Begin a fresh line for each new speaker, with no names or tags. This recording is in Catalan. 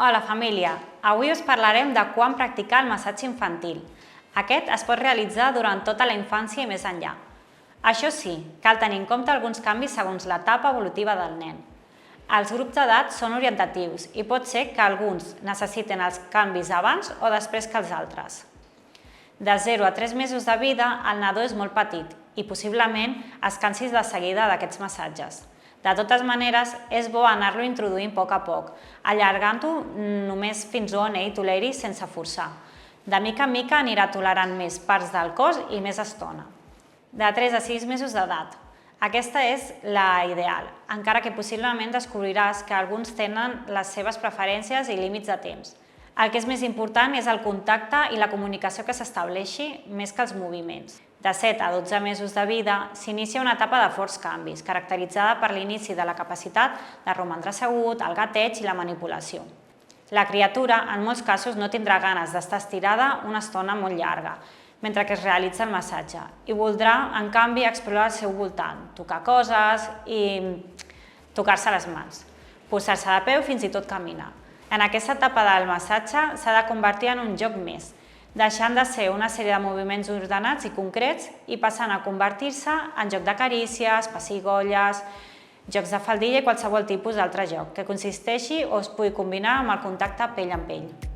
Hola família, avui us parlarem de quan practicar el massatge infantil. Aquest es pot realitzar durant tota la infància i més enllà. Això sí, cal tenir en compte alguns canvis segons l'etapa evolutiva del nen. Els grups d'edat són orientatius i pot ser que alguns necessiten els canvis abans o després que els altres. De 0 a 3 mesos de vida, el nadó és molt petit i possiblement es cansis de seguida d'aquests massatges. De totes maneres, és bo anar-lo introduint a poc, allargant-ho només fins on ell toleri sense forçar. De mica en mica anirà tolerant més parts del cos i més estona. De 3 a 6 mesos d'edat. Aquesta és la ideal, encara que possiblement descobriràs que alguns tenen les seves preferències i límits de temps. El que és més important és el contacte i la comunicació que s'estableixi més que els moviments. De 7 a 12 mesos de vida s'inicia una etapa de forts canvis, caracteritzada per l'inici de la capacitat de romandre assegut, el gateig i la manipulació. La criatura, en molts casos, no tindrà ganes d'estar estirada una estona molt llarga, mentre que es realitza el massatge, i voldrà, en canvi, explorar el seu voltant, tocar coses i tocar-se les mans, posar-se de peu fins i tot caminar. En aquesta etapa del massatge s'ha de convertir en un joc més, deixant de ser una sèrie de moviments ordenats i concrets i passant a convertir-se en joc de carícies, pessigolles, jocs de faldilla i qualsevol tipus d'altre joc que consisteixi o es pugui combinar amb el contacte pell amb pell.